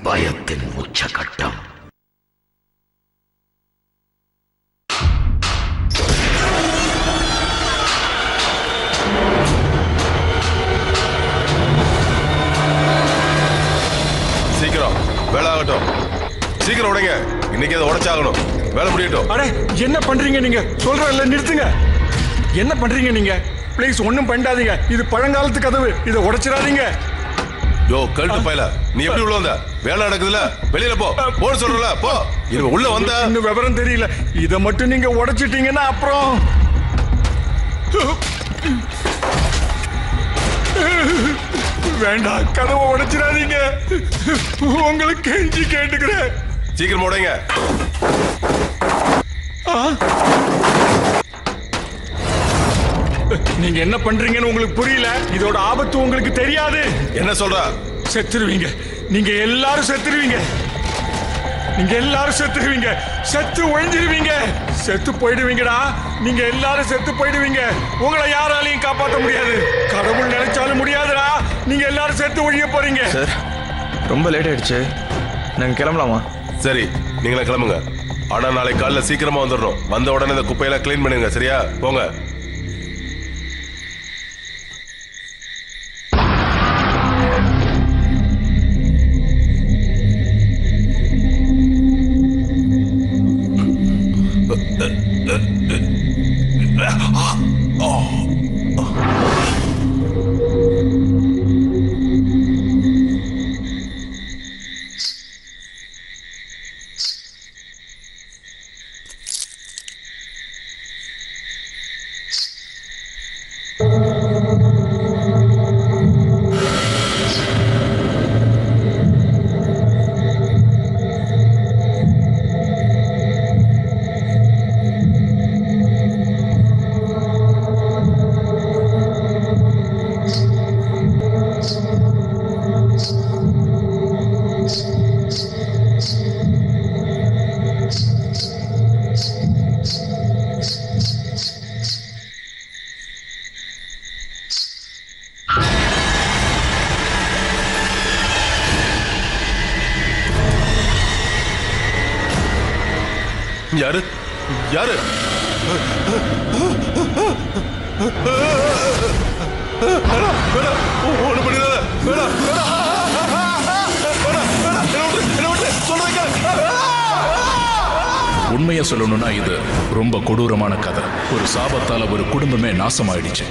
பயத்தின் உச்சகட்டம். சீக்கிரம் வேலை ஆகட்டும். சீக்கிரம் உடைங்க. இன்னைக்கு அதை உடைச்சாகணும். வேலை முடியட்டும். அடே என்ன பண்றீங்க நீங்க? சொல்றல நிறுத்துங்க. என்ன பண்றீங்க நீங்க? ப்ளீஸ் ஒண்ணும் பண்ணாதீங்க. இது பழங்காலத்து கதவு. இதை உடைச்சிடாதீங்க. யோ கழுத்து பையல, நீ எப்படி உள்ள வந்த? வேலை நடக்குதுல, வெளியில போ. போட சொல்றல, போ. இது உள்ள வந்த இன்னும் விவரம் தெரியல. இதை மட்டும் நீங்க உடைச்சிட்டீங்கன்னா அப்புறம் வேண்டாம், கதவை உடைச்சிடாதீங்க. உங்களுக்கு கெஞ்சி கேட்டுக்கிறேன். சீக்கிரம் உடைங்க. நீங்க என்ன பண்றீங்கன்னு உங்களுக்கு புரியல. இதோட ஆபத்து உங்களுக்கு தெரியாது. என்ன சொல்ற? செத்துருவீங்க. நீங்க எல்லாரும் செத்துருவீங்க. நீங்க எல்லாரும் செத்துருவீங்க. செத்து ஒழிஞ்சிருவீங்க. செத்து போயிடுவீங்கடா. நீங்க எல்லாரும் செத்து போயிடுவீங்க. உங்களை யாராலையும் காப்பாற்ற முடியாது. கடவுள் நினைச்சாலும் முடியாதுடா. நீங்க எல்லாரும் செத்து ஒழிய போறீங்க. சார் ரொம்ப லேட் ஆயிடுச்சு, நாங்க கிளம்பலாமா? சரி, நீங்களே கிளம்புங்க. ஆனா நாளை காலைல சீக்கிரமா வந்துடணும். வந்த உடனே இந்த குப்பையெல்லாம் கிளீன் பண்ணுங்க. சரியா? போங்க. யாரு யாரு? உண்மையை சொல்லணும்னா இது ரொம்ப கொடூரமான கதை. ஒரு சாபத்தால ஒரு குடும்பமே நாசமாயிடுச்சு.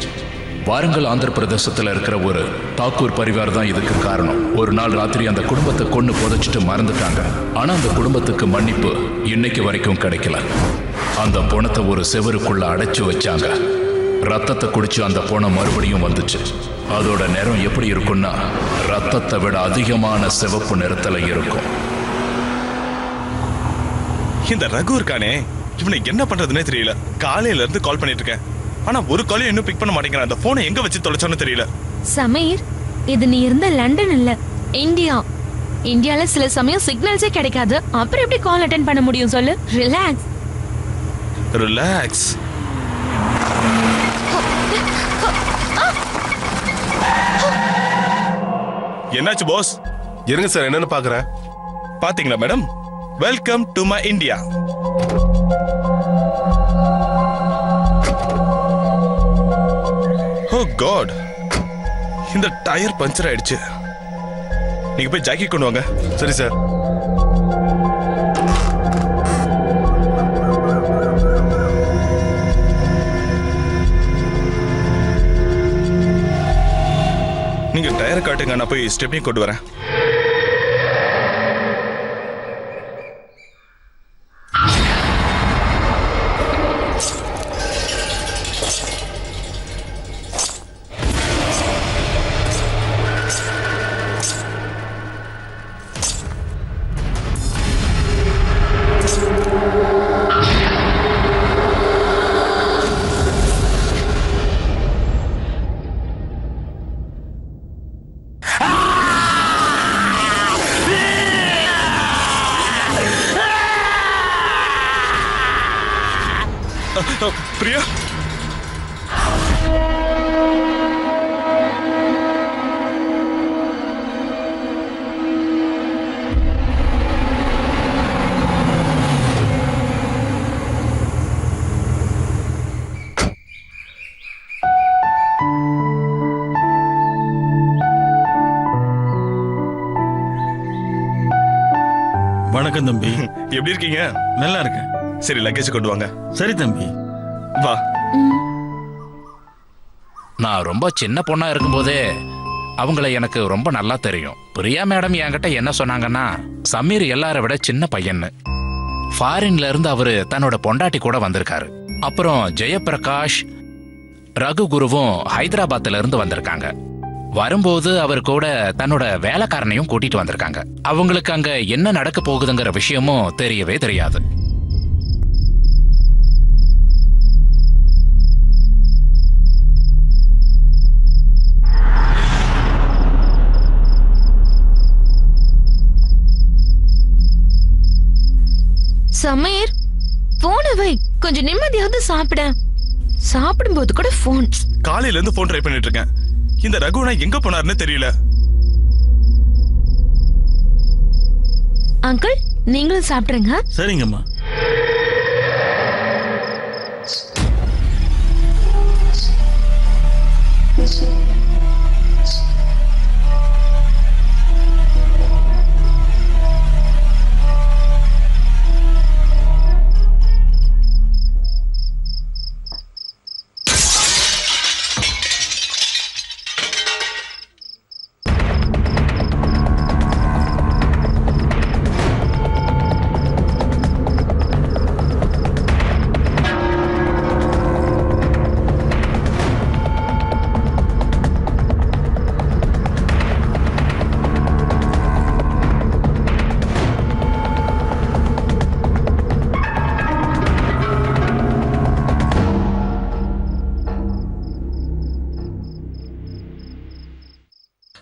வாரங்கல் ஆந்திர பிரதேசத்துல இருக்கிற ஒரு தாக்கூர் பரிவார் தான் இதுக்கு காரணம். ஒரு நாள் ராத்திரி அந்த குடும்பத்தை கொண்டு புதைச்சிட்டு மறந்துட்டாங்க. ஆனா அந்த குடும்பத்துக்கு மன்னிப்பு இன்னைக்கு வரைக்கும் கிடைக்கல. அந்த பொணத்தை ஒரு செவருக்குள்ள அடைச்சு வச்சாங்க. ரத்தத்தை குடிச்சு அந்த பொணம் மறுபடியும் வந்துச்சு. அதோட நிறம் எப்படி இருக்கும்னா ரத்தத்தை விட அதிகமான சிவப்பு நிறத்துல இருக்கும். இந்த ரகு இருக்கானே, இவனை என்ன பண்றதுன்னே தெரியல. காலையில இருந்து கால் பண்ணிட்டு இருக்கேன், ஆனா ஒரு காலையும் இன்னும் பிக் பண்ண மாட்டேங்கிறான். அந்த போனை எங்க வச்சு தொலைச்சான்னு தெரியல. சமீர், இது நீ இருந்த லண்டன் இல்ல, இந்தியா. இந்தியால சில சமயம் சிக்னல்ஸே கிடைக்காது. அப்புறம் எப்படி கால் அட்டெண்ட் பண்ண முடியும் சொல்லு? Relax relax. என்னாச்சு பாஸ்? இருங்க சார், என்னன்னு பாக்குறேன். பாத்தீங்களா madam? Welcome to my India. Oh god, இந்த டயர் பஞ்சர் ஆயிடுச்சு. நீங்க போய் ஜாக்கெட் கொண்டு வாங்க. சரி சார். நீங்க டயர் காட்டுங்க, நான் போய் ஸ்டெப்னி கொண்டு வரேன். பிரியா, இருக்கேன் தம்பி. எப்படி இருக்கீங்க? நல்லா இருக்கேன். சரி லக்கேஜ் கொண்டு வாங்க. சரி தம்பி. வா. நான் ரொம்ப சின்ன பொண்ணா இருக்கும்போதே அவங்கள எனக்கு ரொம்ப நல்லா தெரியும். பிரியா மேடம் என்கிட்ட என்ன சொன்னாங்கன்னா, சமீர் எல்லாரை விட சின்ன பையன்னு. ஃபாரின்ல இருந்து அவரு தன்னோட பொண்டாட்டி கூட வந்திருக்காரு. அப்புறம் ஜெயபிரகாஷ், ரகு குருவும் ஹைதராபாத்ல இருந்து வந்திருக்காங்க. வரும்போது அவர் கூட தன்னோட வேலைக்காரனையும் கூட்டிட்டு வந்திருக்காங்க. அவங்களுக்கு அங்க என்ன நடக்க போகுதுங்கிற விஷயமும் தெரியவே தெரியாது. சமீர், போன வை, கொஞ்சம் நிம்மதியாவது சாப்பிட. சாப்பிடும்போது கூட போன். காலையில இருந்து போன் ட்ரை பண்ணிட்டு இருக்கேன். இந்த ரகுனா எங்க போனாருன்னு தெரியல. அங்கிள், நீங்களும் சாப்பிடுங்க. சரிங்கம்மா.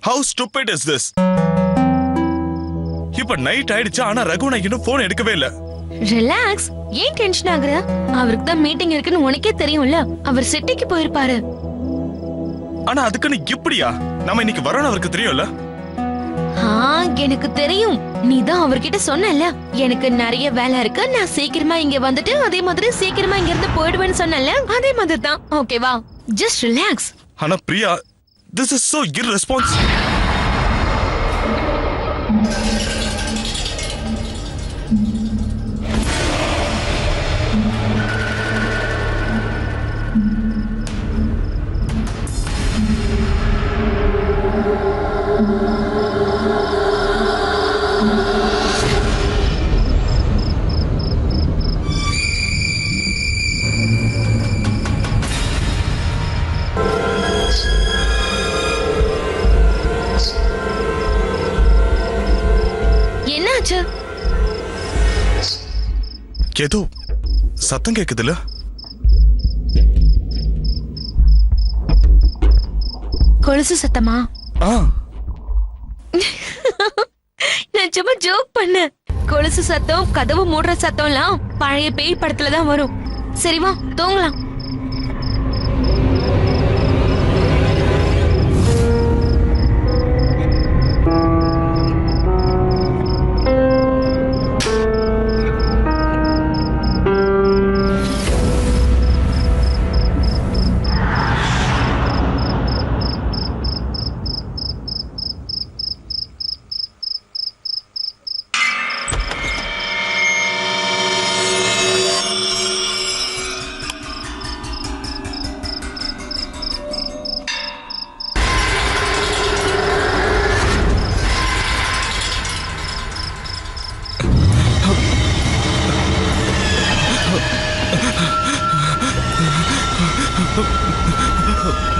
How stupid is this? இப்ப நைட் ஆயிடுச்சு, ஆனா ரகுனா இன்னும் போன் எடுக்கவே இல்ல. ரிலாக்ஸ், ஏன் டென்ஷன் ஆகுற? அவருக்கு தான் மீட்டிங் இருக்குன்னு உனக்கே தெரியும்ல. அவர் சிட்டிக்கு போயிருப்பாரு. ஆனா அதுக்குன்னு இப்படியா? நம்ம இன்னைக்கு வரோன்னு அவருக்கு தெரியும்ல. எனக்கு தெரியும். நீ தான் அவர்கிட்ட சொன்னல, எனக்கு நிறைய வேலை இருக்கு, நான் சீக்கிரமா இங்க வந்துட்டு அதே மாதிரி சீக்கிரமா இங்க இருந்து போயிடுவேன்னு சொன்னல, அதே மாதிரி தான். ஓகேவா? Just relax. ஆனா Priya, this is so irresponsible. ஏதோ சத்தம் கேக்குதுல? கொலுசு சத்தமா? நான் சும்மா ஜோக் பண்ண. கொலுசு சத்தம், கதவு மூடுற சத்தம்லாம் பழைய பேய் படத்துல தான் வரும். சரி வா, தூங்கலாம்.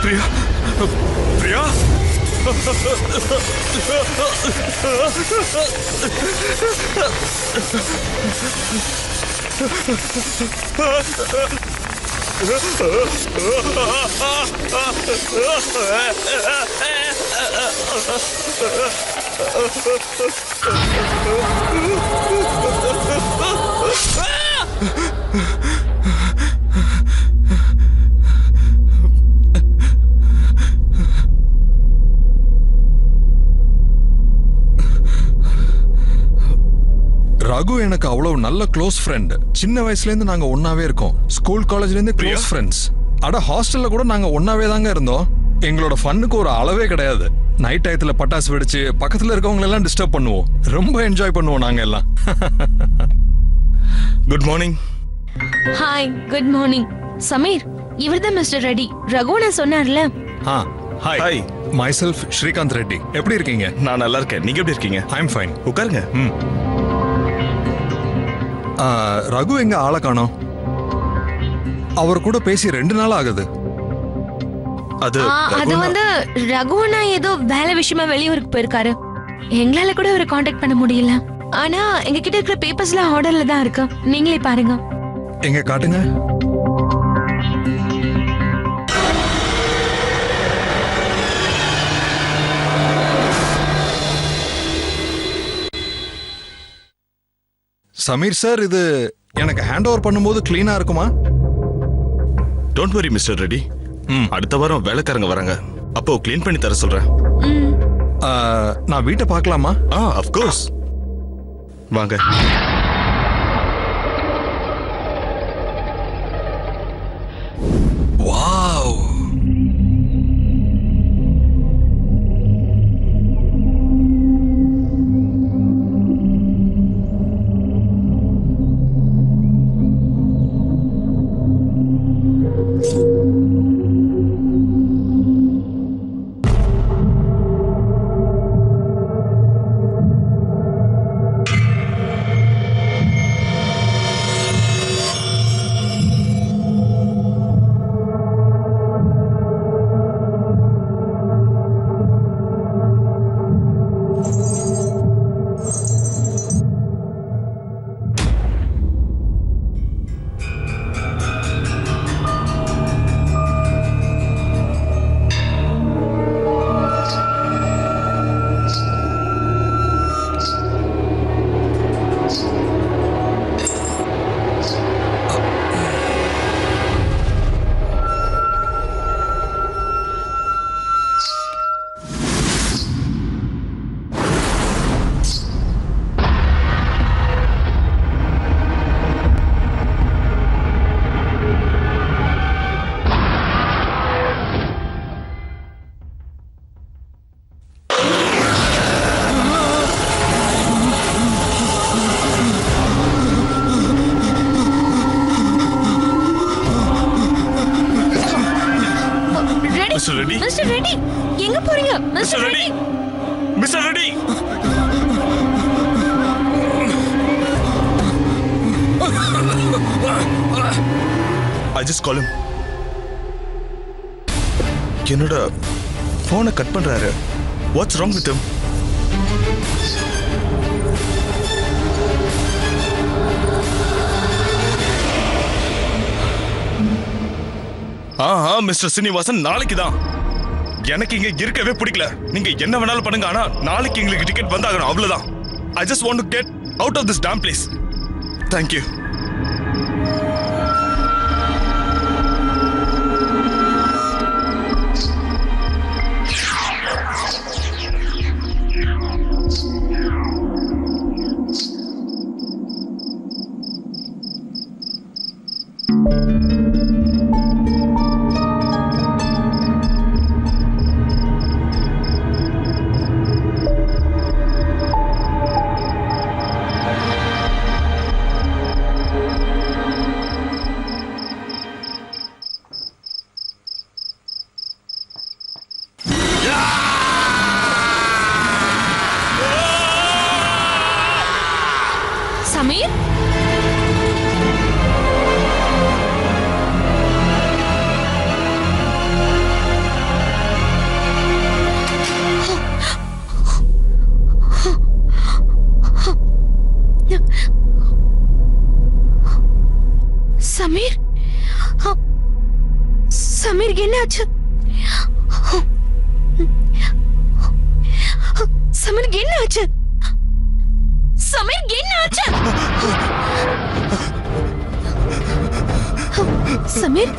பிரியா, பிரியா, ரகு எனக்கு அவ்வளவு நல்ல க்ளோஸ் ஃப்ரெண்ட். சின்ன வயசுல இருந்து நாங்க ஒன்னாவே இருக்கோம். ஸ்கூல் காலேஜ்ல இருந்து க்ளோஸ் ஃப்ரெண்ட்ஸ். அட ஹாஸ்டல்ல கூட நாங்க ஒன்னாவே தாங்க இருந்தோம். எங்களோட ஃபன்னுக்கு ஒரு அளவே கிடையாது. நைட் டயத்துல பட்டாசு வெடிச்சு பக்கத்துல இருக்கவங்க எல்லாம் டிஸ்டர்ப் பண்ணுவோம். ரொம்ப என்ஜாய் பண்ணுவோம் நாங்க எல்லாம். Good morning. Hi, good morning. Sameer, இவர்தான் மிஸ்டர் ரெட்டி. ரகுவனா சொன்னார்ல. Hi. My self Srikanth Reddy. எப்படி இருக்கீங்க? நான் நல்லா இருக்கேன். நீங்க எப்படி இருக்கீங்க? I am fine. உட்காருங்க. ரகு எங்க ஆளை காணோம்? அவர் கூட பேசி 2 நாள் ஆகுது. அது வந்து ரகுவனா ஏதோ வேலை விஷயமா வெளியூருக்கு போயிருக்காரு. எங்களால கூட அவரை காண்டாக்ட் பண்ண முடியல. ஆனா எங்க கிட்ட இருக்கிற பேப்பர்ஸ்லாம் ஆர்டர்ல தான் இருக்கு. நீங்களே பாருங்க. எங்க காட்டுங்க. சமீர் சார், இது எனக்கு ஹேண்ட் ஓவர் பண்ணும்போது கிளீனா இருக்குமா? Don't worry mister Reddy. அடுத்த வாரம் வேலைக்காரங்க வராங்க. அப்போ க்ளீன் பண்ணி தர சொல்றேன். நான் வீட்டை பார்க்கலாமா? Of course. வாங்க. வாவ். மிஸ்டர் ரெட்டி, எங்க போறீங்க? Mister Reddy, mister Reddy. I just call him. என்னோட போனை கட் பண்றாரு. What's wrong with him? Mister Srinivasan, நாளைக்கு தான். எனக்கு இங்க இருக்கவே பிடிக்கல. நீங்க என்ன வேணாலும் பண்ணுங்க, ஆனா நாளைக்கு எங்களுக்கு டிக்கெட் வந்தாகணும், அவ்வளவுதான். I just want to get out of this damn place. Thank you. Sameer, Sameer, Sameer என்னாச்சு? சமீர் என்னாச்சு? சமீர் என்னாச்சு? சமீர்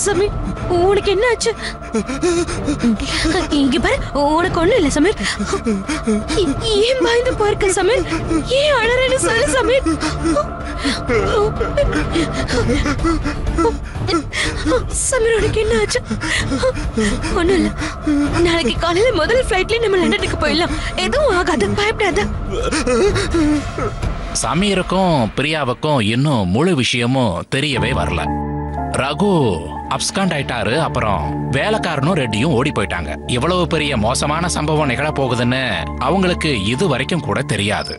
சமீர் உனக்கு என்ன ஆச்சு? இங்க பாரு, உனக்கு ஒண்ணும் இல்ல சமீர். ஏன் பயந்து போயிருக்க சமீர்? ஏன் அழறேன்னு சொல்லு சமீர். சமீர் உனக்கு என்ன ஆச்சு? ஒண்ணும் இல்ல. நாளைக்கு காலையில முதல் ஃபிளைட்ல நம்ம லண்டனுக்கு போயிடலாம். எதுவும் ஆகாது, பயப்படாத. சமீருக்கும் பிரியாவுக்கும் இன்னும் முழு விஷயமும் தெரியவே வரல. ரகு அப்ஸ்காண்ட் ஆயிட்டாரு. அப்புறம் வேலைக்காரனும் ரெட்டியும் ஓடி போயிட்டாங்க. இவ்வளவு பெரிய மோசமான சம்பவம் நிகழ போகுதுன்னு அவங்களுக்கு இது வரைக்கும் கூட தெரியாது.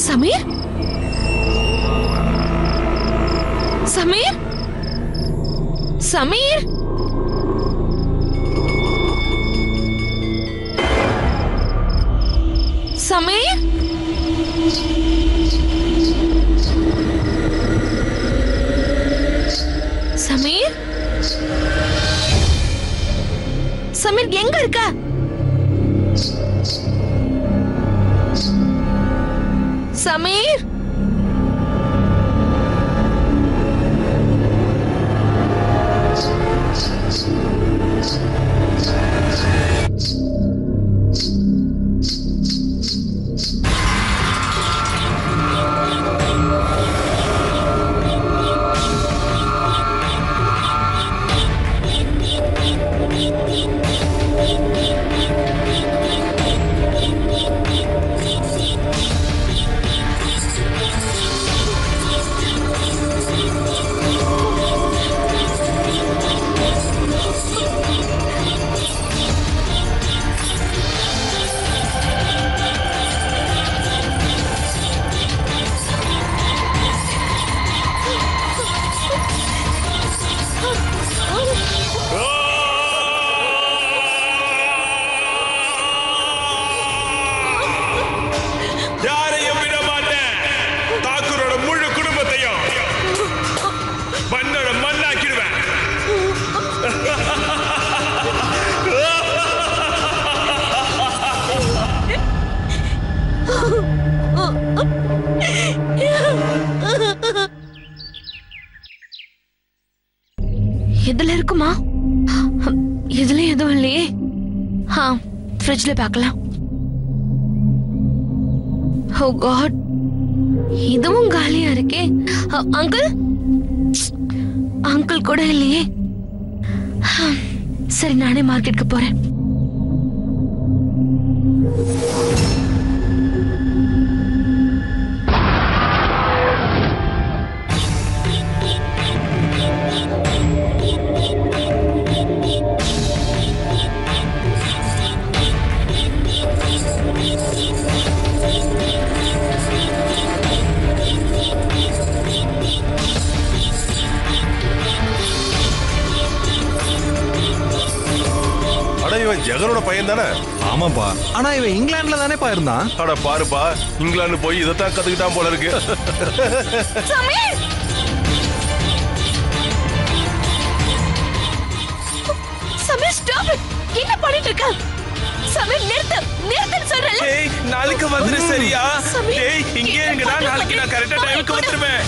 சமீர் சமீர் சமீர் சமீர் சமீர் சமீர் எங்க இருக்க? சமீர் இதுல இருக்குமா? இதுல எதுவும் இல்லையே. ஃப்ரிட்ஜ்ல பார்க்கலாம். ஓ காட், இதுவும் காலியா இருக்கே. அங்கிள் அங்கிள் கூட இல்லையே. சரி, நானே மார்க்கெட்டுக்கு போறேன். ஜெகனோட பையன் தானே? ஆமாப்பா, ஆனா இவன் இங்கிலாந்துல தானேப்பா இருந்தான். அட பாருப்பா, இங்கிலாந்து போய் இதைத்தான் கத்துக்கிட்டான் போல இருக்கு. Sameer Sameer stop it. என்ன பண்ணிட்டு இருக்க? சமீர் நிறுத்து, நிறுத்துன்னு சொல்றேன்ல. நாளைக்கு வந்துரு சரியா? டேய் இங்கே இருங்கடா, நாளைக்கு நான் கரெக்டா டைமுக்கு வந்துருவேன்.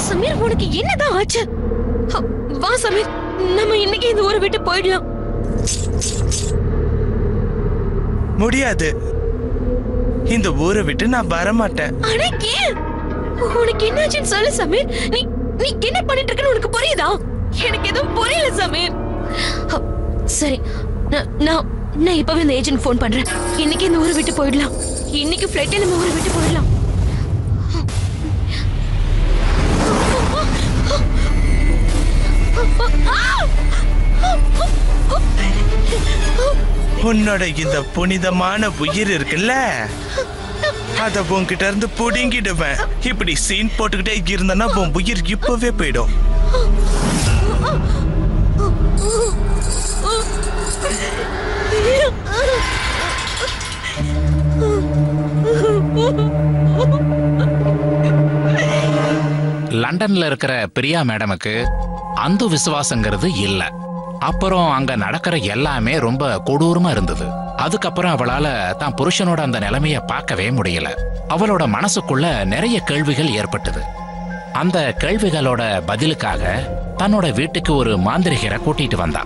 சமீர் உனக்கு என்னதான் ஆச்சு? வா சமீர், நம்ம இன்னைக்கு இந்த ஊரை விட்டு போயிடலாம். முடியாது, இந்த ஊரை விட்டு நான் வர மாட்டேன். ஆனா ஏன்? உனக்கு என்னாச்சுன்னு சொல்லு சமீர். நீ நீ என்ன பண்ணிட்டு இருக்கன்னு உனக்கு புரியுதா? எனக்கு எதுவும் புரியல சமீர். சரி, நான் இப்பவே இந்த ஏஜென்ட் ஃபோன் பண்றேன். இன்னைக்கு இந்த ஊரை விட்டு போயிடலாம். இன்னைக்கு ஃப்ளைட்ல நம்ம ஊரை விட்டு போயிடலாம். உன்னோட இந்த புனிதமான உயிர் இருக்குல்ல, அத உன்கிட்ட இருந்து புடுங்கிடுவேன். இப்படி சீன் போட்டுக்கிட்டே இருந்தனா உன் உயிர் இப்பவே போயிடும். லண்டன்ல இருக்கிற பிரியா மேடமுக்கு அந்த விசுவாசங்கிறது இல்ல. அப்புறம் அங்க நடக்கிற எல்லாமே ரொம்ப கொடூரமா இருந்தது. அதுக்கப்புறம் அவளால தான் புருஷனோட அந்த நிலைமைய பார்க்கவே முடியல. அவளோட மனசுக்குள்ள நிறைய கேள்விகள் ஏற்பட்டது. அந்த கேள்விகளோட பதிலுக்காக தன்னோட வீட்டுக்கு ஒரு மாந்திரிகரை கூட்டிட்டு வந்தா.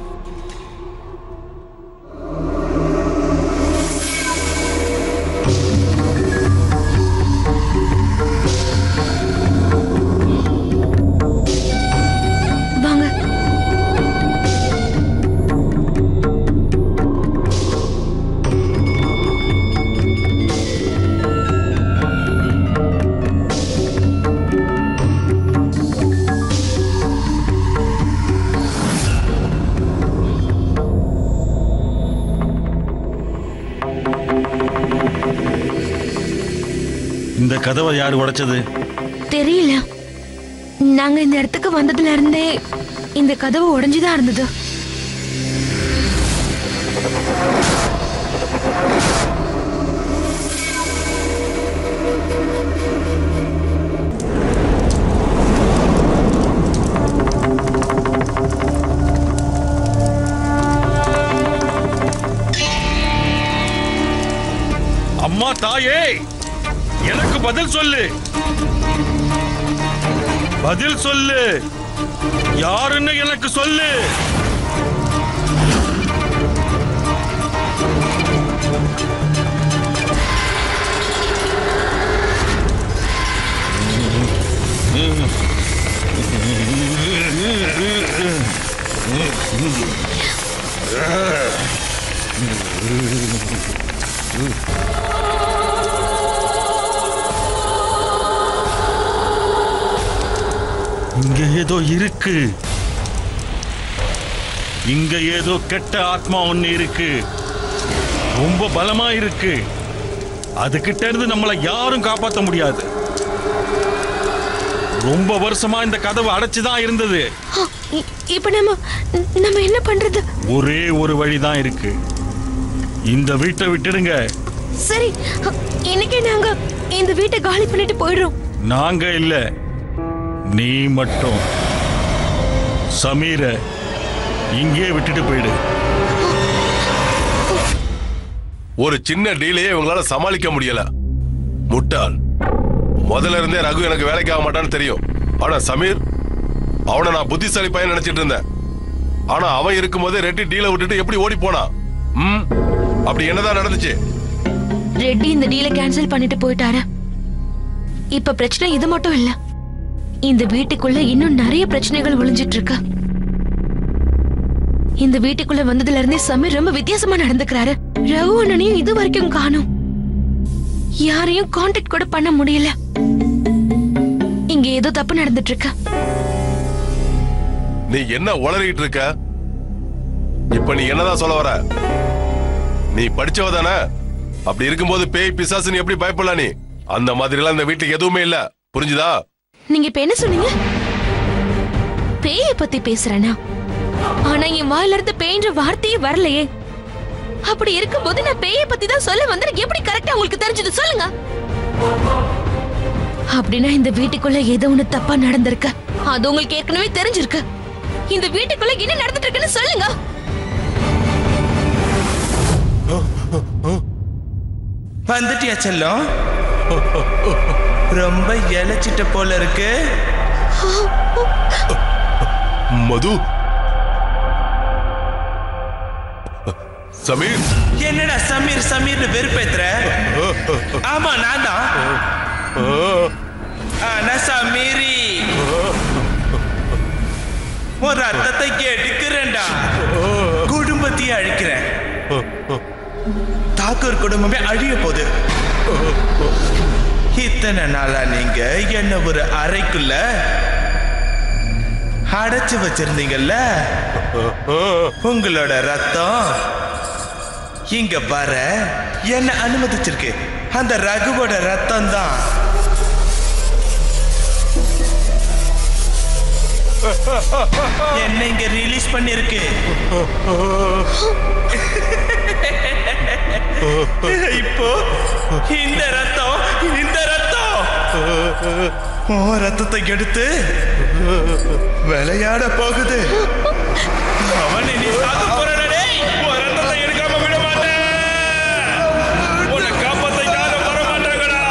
இந்த கதவை யார் உடைச்சது? தெரியல. நாங்க இந்த இடத்துக்கு வந்ததுல இருந்தே இந்த கதவு உடைஞ்சுதான் இருந்தது. அம்மா தாயே, எனக்கு பதில் சொல்லு, பதில் சொல்லு, யாருன்னு எனக்கு சொல்லு. இங்க ஏதோ இருக்கு, இங்க ஏதோ கெட்ட ஆத்மா ஒண்ணு இருக்கு, ரொம்ப பலமா இருக்கு. அதுகிட்ட இருந்து நம்மளை யாரும் காப்பாற்ற முடியாது. ரொம்ப வருஷமா இந்த கதவு அடைச்சுதான் இருந்தது. இப்ப நம்ம என்ன பண்றது? ஒரே ஒரு வழிதான் இருக்கு, இந்த வீட்டை விட்டுடுங்க. சரி, இன்னைக்கு நாங்க இந்த வீட்டை காலி பண்ணிட்டு போயிடுறோம். நாங்க இல்ல, நீ மட்டும் சமீர இங்கே விட்டுட்டு போயிடு. ஒரு சின்ன டீலையே இவங்களால சமாளிக்க முடியல. முட்டாள். முதல்ல இருந்தே ரகு எனக்கு வேலைக்கு ஆக மாட்டான்னு தெரியும். ஆனா சமீர், அவனை நான் புத்திசாலி பையன் நினைச்சிட்டு இருந்தேன். ஆனா அவன் இருக்கும்போதே ரெட்டி டீலை விட்டுட்டு எப்படி ஓடி போனா? அப்படி என்னதான் நடந்துச்சு? ரெட்டி இந்த டீலை கேன்சல் பண்ணிட்டு போயிட்டாரு. இப்ப பிரச்சனை இது மட்டும் இல்ல, இந்த வீட்டுக்குள்ள இன்னும் நிறைய பிரச்சனைகள் ஒளிஞ்சிட்டு இருக்கு. இந்த வீட்டுக்குள்ள வந்ததுல இருந்தே சமீர் ரொம்ப வித்தியாசமா நடந்துக்கிறாரு. ரகு அண்ணனையும் இது வரைக்கும் காணோம். யாரையும் கான்டாக்ட் கூட பண்ண முடியல. இங்க ஏதோ தப்பு நடந்துட்டு இருக்கு. நீ என்ன உளறிட்டு இருக்க? இப்ப நீ என்னதான் சொல்ல வர? நீ படிச்சவ தானே? அப்படி இருக்கும்போது பேய் பிசாசுன்னு எப்படி பயப்படலாம்? நீ அந்த மாதிரி எல்லாம் இந்த வீட்டுக்கு எதுவுமே இல்ல, புரிஞ்சுதா? நீங்க இப்ப என்ன சொன்னீங்க? பேய பத்தி பேசுறேனா? ஆனா என் வாயில இருந்து பேய்ன்ற வார்த்தையே வரலையே. அப்படி இருக்கும்போது நான் பேய பத்தி தான் சொல்ல வந்தேன். எப்படி கரெக்டா உங்களுக்கு தெரிஞ்சது சொல்லுங்க. அப்படின்னா இந்த வீட்டுக்குள்ள ஏதோ ஒண்ணு தப்பா நடந்திருக்கு. அது உங்களுக்கு ஏற்கனவே தெரிஞ்சிருக்கு. இந்த வீட்டுக்குள்ள என்ன நடந்துட்டு இருக்குன்னு சொல்லுங்க. வந்துட்டியா செல்லம்? ரொம்ப இழைச்சிட்ட போல இருக்கு. மது, சமீர். என்னடா சமீர் சமீர்னு வெறுப்பேத்துற? ஆமா நான் தான். நான் சமீரி. ஒரு ரத்தத்தை எடுக்கிறேன்டா, குடும்பத்தையே அழிக்கிறேன். தாக்கூர் குடும்பமே அழிய போகுது. இத்தனை நாளா நீங்க என்ன ஒரு அறைக்குள்ள அடைச்சு வச்சிருந்தீங்கல்ல, உங்களோட ரத்தம் இங்க வர என்ன அனுமதிச்சிருக்கு. அந்த ரகுவோட ரத்தம் தான் என்ன இங்க ரிலீஸ் பண்ணிருக்கு. இப்போ இந்த ரத்தம் ரத்தத்தை எடுத்து விளையாட போகுது. அவனை நீ சாக போறடே. ரத்தத்தை எடுக்காம விட மாட்டேன். உன்னை காப்பாத்த யாரும் வர மாட்டாங்கடா.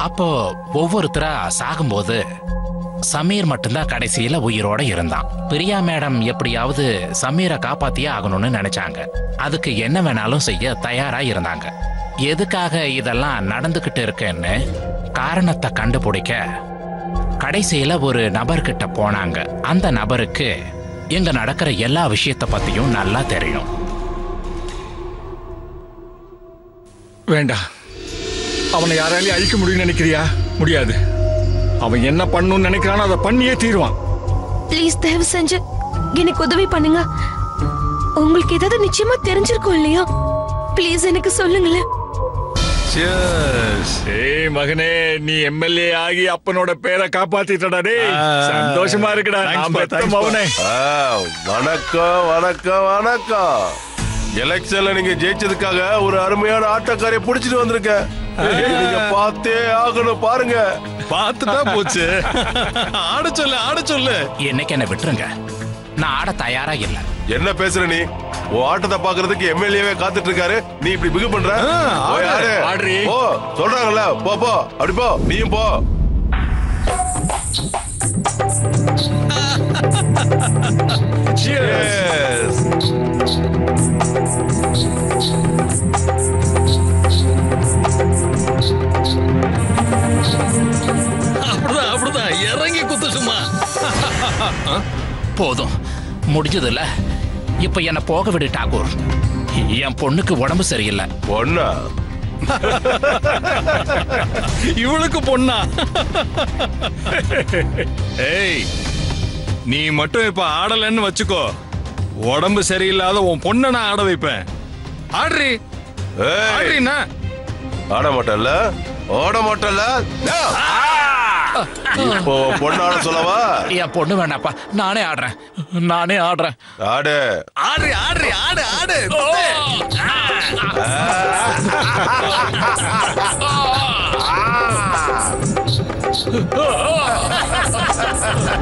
அப்போ ஒவ்வொருத்தரா சாகும்போது சமீர் மட்டும்தான் கடைசியில உயிரோட இருந்தான். பிரியா மேடம் எப்படியாவது சமீரை காப்பாத்தியே ஆகணும்னு நினைச்சாங்க. அதுக்கு என்ன வேணாலும் செய்ய தயாரா இருந்தாங்க. எதுக்காக இதெல்லாம் நடந்துகிட்டு இருக்குன்னு காரணத்தை கண்டுபிடிக்க கடைசியில ஒரு நபர்கிட்ட போனாங்க. அந்த நபருக்கு இங்க நடக்கிற எல்லா விஷயத்தை பத்தியும் நல்லா தெரியும். வேண்டாம், அவனை யாராலையும் அழிக்க முடியும்னு நினைக்கிறியா? முடியாது. அவன் என்ன பண்ணணும்னு நினைக்கிறானோ அதை பண்ணியே தீருவான். ப்ளீஸ் தயவு செஞ்சு எனக்கு உதவி பண்ணுங்க. உங்களுக்கு ஏதாவது நிச்சயமா தெரிஞ்சிருக்கும் இல்லையா? ப்ளீஸ் எனக்கு சொல்லுங்களேன். ஏய் மகனே, நீ எம்எல்ஏ ஆகி அப்பனோட பேரை காப்பாத்திட்டடா. டேய் சந்தோஷமா இருக்குடா. வணக்கம் வணக்கம் வணக்கம். எலெக்ஷன்ல நீங்க ஜெயிச்சதுக்காக ஒரு அருமையான ஆட்டக்காரையை புடிச்சிட்டு வந்திருக்கேன். நீங்க பார்த்தே ஆகணும். பாருங்க. பார்த்துதான் போச்சு. ஆட சொல்லு. என்னைக்கு என்ன விட்டுருங்க, நான் ஆட தயாரா இல்ல. என்ன பேசுற நீ? உன் ஆட்டத்தை பாக்குறதுக்கு எம்எல்ஏவே காத்துட்டு இருக்காரு. நீ இப்படி பிகு பண்ற? ஓ சொல்றாங்கல்ல, போ போ, அப்படி போ, நீயும் போ. Cheers. அப்படிதான் இறங்கி குத்து சும்மா. போதும், முடிஞ்சதுல. இப்ப என்ன போக விடு டாகூர். என் பொண்ணுக்கு உடம்பு சரியில்லை. பொண்ணா? இவளுக்கு பொண்ணா? ஏய், நீ மட்டும் இப்ப ஆடலன்னு வச்சுக்கோ, உடம்பு சரியில்லாத உன் பொண்ணை நான் ஆட வைப்பேன். ஆடுறி. ஆட மாட்டல்ல? ஓட மாட்டல்ல? இப்போ பொண்ணு ஆட சொல்லவா? என் பொண்ணு வேண்டாப்பா, நானே ஆடுறேன். ஆடு. ஆடு ஆடு ஆடு ஆடு.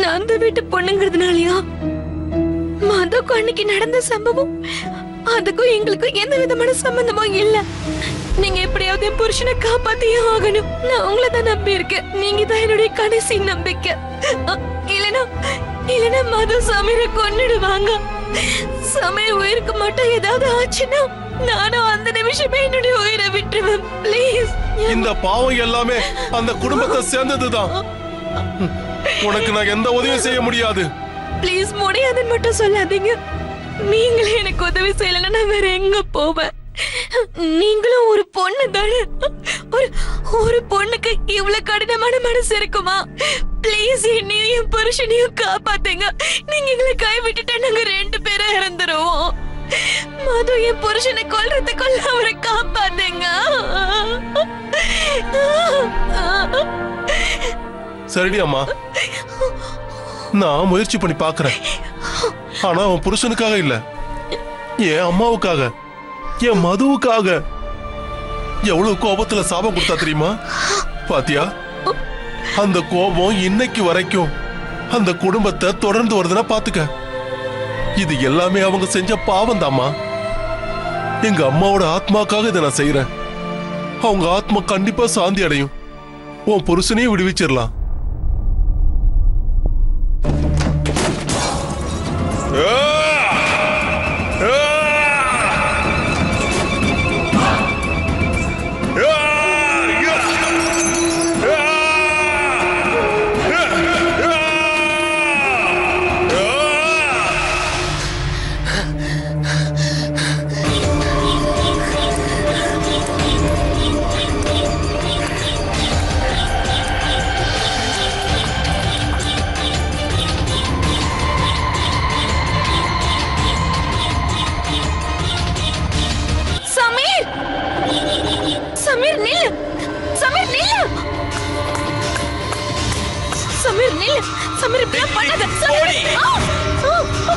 நான் அந்த வீட்டு பொண்ணுங்கிறதுனாலயா? மதுக்கும் அன்னைக்கு நடந்த சம்பவம் அதுக்கும் எங்களுக்கும் எந்த விதமான சம்பந்தமும் இல்ல. நீங்க எப்படியாவது என் புருஷனை காப்பாத்தியே ஆகணும். நான் உங்களை தான் நம்பி இருக்கேன். நீங்க தான் என்னுடைய கடைசி நம்பிக்கை. இல்லனா மது சமீரை கொன்னுடுவாங்க. சமீர் உயிருக்கு மட்டும் ஏதாவது ஆச்சுன்னா நானும் அந்த நிமிஷமே என்னுடைய உயிரை விட்டுருவேன். ப்ளீஸ். இந்த பாவம் எல்லாமே அந்த குடும்பத்தை சேர்ந்ததுதான். உனக்கு நான் எந்த உதவியும் செய்ய முடியாது. ப்ளீஸ், முடியாதுன்னு மட்டும் சொல்லாதீங்க. நீங்களே எனக்கு உதவி செய்யலன்னா நான் வேற எங்க போவேன்? நீங்களும் ஒரு பொண்ணு தானே. ஒரு பொண்ணுக்கு இவ்வளவு கடினமான மனசு இருக்குமா? ப்ளீஸ் என்னையும் என் புருஷனையும் காப்பாத்துங்க. நீங்க எங்களை கை விட்டுட்டா நாங்க 2 பேரும் இறந்துருவோம். மது என் புருஷனை கொல்றதுக்குள்ள அவரை காப்பாத்துங்க. சரிடி அம்மா, நான் முயற்சி பண்ணி பாக்குறேன். ஆனா அவன் புருஷனுக்காக இல்ல, என் அம்மாவுக்காக, என் மதுவுக்காக. எவ்வளவு கோபத்துல சாபம் கொடுத்தா தெரியுமா? பாத்தியா, அந்த கோபம் இன்னைக்கு வரைக்கும் அந்த குடும்பத்தை தொடர்ந்து வருதுன்னா பாத்துக்க. இது எல்லாமே அவங்க செஞ்ச பாவம் தாம்மா. எங்க அம்மாவோட ஆத்மாக்காக இதை நான் செய்யறேன். அவங்க ஆத்மா கண்டிப்பா சாந்தி அடையும். உன் புருஷனையும் விடுவிச்சிடலாம்.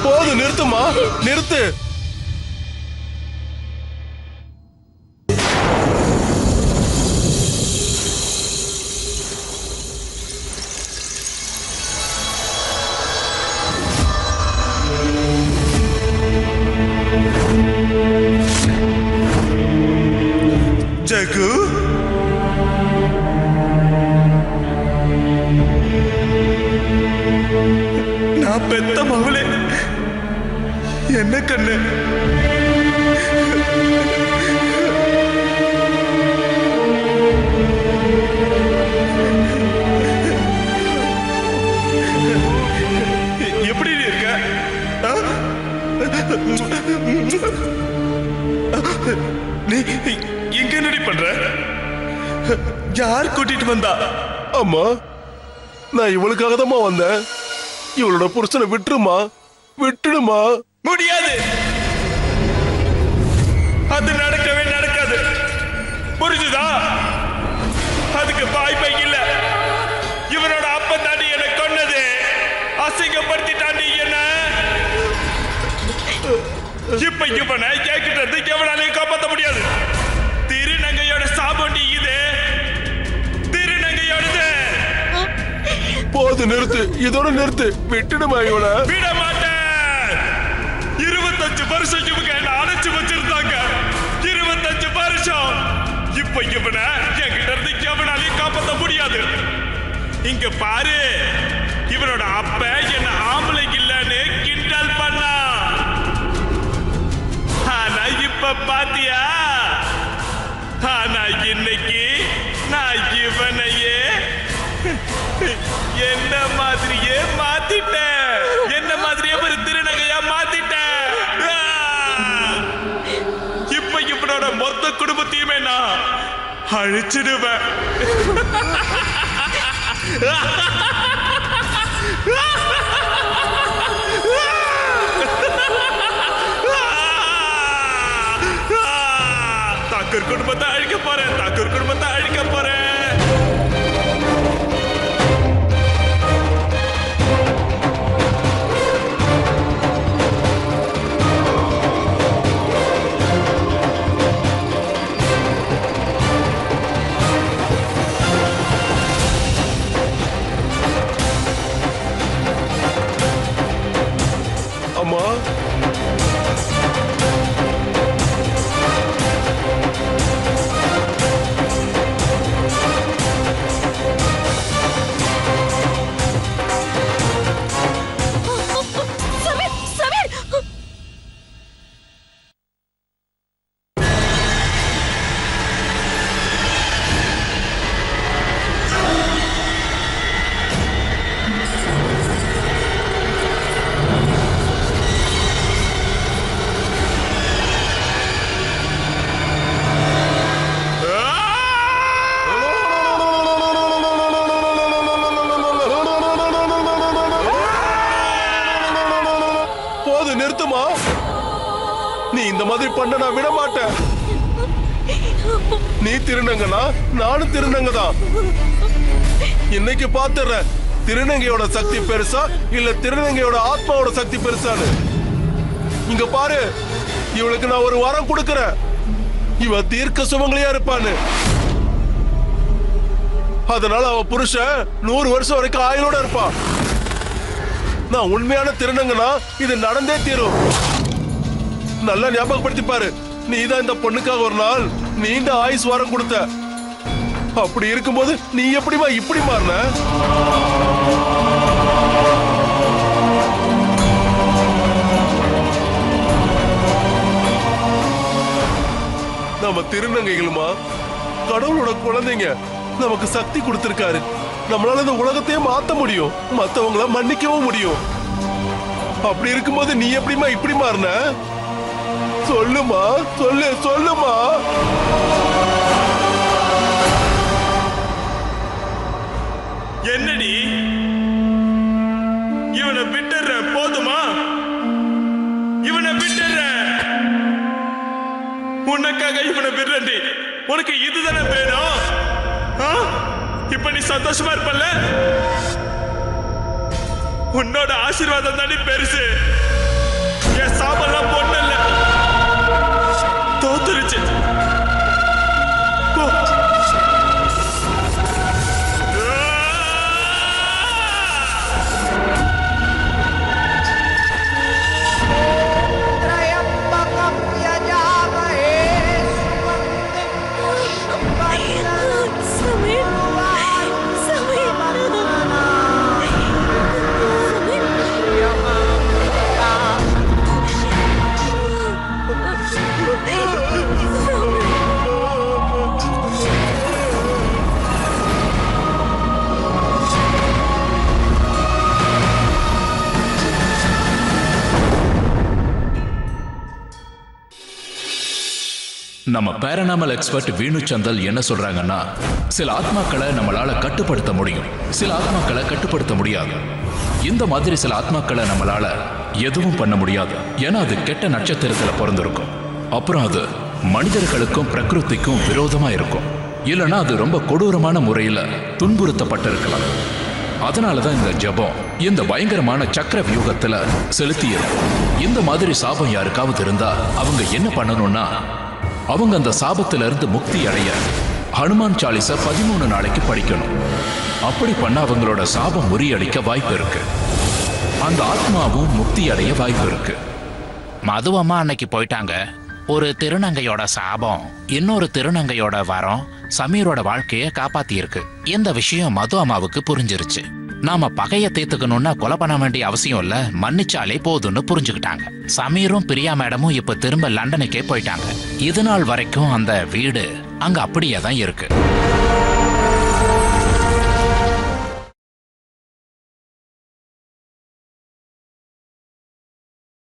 போது, நிறுத்துமா, நிறுத்து. ஜகு, நான் பெத்த மகளே, என்ன கண்ணு? எப்படி இருக்க? நீ எங்க என்னடி பண்ற? யார் கூட்டிட்டு வந்தா? அம்மா, நான் இவளுக்காக தான் வந்தேன். இவளோட புருஷனை விட்டுருமா, விட்டுடுமா. முடியாது, அது நடக்கவே நடக்காது. புரிஞ்சுதா? அதுக்கு வாய்ப்பே இல்ல. இவனோட அப்ப தாண்டி என்ன கொன்னது, அசிங்கப்படுத்திட்டாண்டி என்ன. இப்ப இவனை என்கிட்ட இருந்து எவனாலையும் காப்பாற்ற முடியாது. திருநங்கையோட சாபண்டி இது, திருநங்கையோடது. போது, நிறுத்து, இதோட நிறுத்து. விட்டுடுமா இவனை. விட மாட்டேன். 25 வருஷம் இவங்க என்ன அணைச்சு வச்சிருந்தாங்க. 25 வருஷம். இப்ப இவனை என்கிட்ட இருந்து எவனாலையும் காப்பாற்ற முடியாது. இங்க பாரு, இவனோட அப்ப என்ன ஆம்பளை இல்லன்னு கிண்டல் பண்ணா. ஆனா இப்ப பாத்தியா? ஆனா இன்னைக்கு நான் இவனையே என்ன மாதிரியே மாத்திட்டேன். என்ன மாதிரியே ஒரு திருநங்கையா மாத்திட்டேன். இப்ப இவனோட மொத்த குடும்பத்தையுமே நான் அழிச்சிடுவேன். தாக்கூர் குடும்பத்தை அழிக்க போறேன். தாக்கூர் குடும்பத்தை அழிக்க போறேன். இந்த மாதிரி பண்ண நான் விட மாட்டேன். நீ திருநங்கன்னா நானும் திருநங்க தான். இன்னைக்கு பாத்துறேன் திருநங்கையோட சக்தி பெருசா இல்ல திருநங்கையோட ஆத்மாவோட சக்தி பெருசான்னு. இங்க பாரு, இவளுக்கு நான் ஒரு வரம் கொடுக்கறேன். இவ தீர்க்க சுமங்கலியா இருப்பான்னு. அதனால அவ புருஷன் 100 வருஷம் வரைக்கும் ஆயுளோட இருப்பான். நான் உண்மையான திருநங்கன்னா இது நடந்தே தீரும். நல்லா ஞாபகப்படுத்தி பாரு. நீதான் இந்த பொண்ணுக்காக ஒரு நாள் நீண்ட ஆயுஸ் வரம் கொடுத்த. அப்படி இருக்கும்போது நீ எப்படிமா இப்படி மாறின? நம்ம திருநங்கைகளுமா கடவுளோட குழந்தைங்க. நமக்கு சக்தி கொடுத்திருக்காரு. நம்மளால இந்த உலகத்தையே மாத்த முடியும், மத்தவங்கள மன்னிக்கவும் முடியும். அப்படி இருக்கும்போது நீ எப்படிமா இப்படி மாறின? சொல்லுமா, சொல்லுமா. என்னடி இவனை விட்டுற? போதுமா? இவனை விட்டுற. உனக்காக இவனை விடுறடி. உனக்கு இதுதானே வேணும்? இப்ப நீ சந்தோஷமா இருப்பல்ல? உன்னோட ஆசீர்வாதம் தானே பெருசு. என் சாபெல்லாம் பொண்ணல்ல, தோத்துருச்சு. நம்ம பேரனாமல் எக்ஸ்பர்ட் வீணு சந்தல் என்ன சொல்றாங்கன்னா, சில ஆத்மாக்களை நம்மளால கட்டுப்படுத்த முடியும், சில ஆத்மாக்களை கட்டுப்படுத்த முடியாது. இந்த மாதிரி சில ஆத்மாக்களை நம்மளால எதுவும் பண்ண முடியாது. ஏன்னா அது கெட்ட நட்சத்திரத்துல பிறந்திருக்கும். அப்புறம் அது மனிதர்களுக்கும் பிரகிருதிக்கும் விரோதமா இருக்கும். இல்லைன்னா அது ரொம்ப கொடூரமான முறையில துன்புறுத்தப்பட்டிருக்கலாம். அதனாலதான் இந்த ஜபம் இந்த பயங்கரமான சக்கர வியூகத்துல செலுத்தியது. இந்த மாதிரி சாபம் யாருக்காவது இருந்தா அவங்க என்ன பண்ணணும்னா, அவங்க அந்த சாபத்தில இருந்து முக்தி அடைய ஹனுமான் சாலிசா 13 நாளைக்கு படிக்கணும். அப்படி பண்ண அவங்களோட சாபம் முறியடிக்க வாய்ப்பு இருக்கு. அந்த ஆத்மாவும் முக்தி அடைய வாய்ப்பு இருக்கு. மதுவம்மா அன்னைக்கு போயிட்டாங்க. ஒரு திருநங்கையோட சாபம் இன்னொரு திருநங்கையோட வரம் சமீரோட வாழ்க்கைய காப்பாத்தி இருக்கு. இந்த விஷயம் மது அம்மாவுக்கு புரிஞ்சிருச்சு. நாம பகைய தீர்த்துக்கணும்னா கொலை பண்ண வேண்டிய அவசியம் இல்ல, மன்னிச்சாலே போதும்னு புரிஞ்சுக்கிட்டாங்க. சமீரும் பிரியா மேடமும் இப்ப திரும்ப லண்டனுக்கே போயிட்டாங்க. இது நாள் வரைக்கும் அந்த வீடு அங்க அப்படியே தான் இருக்கு.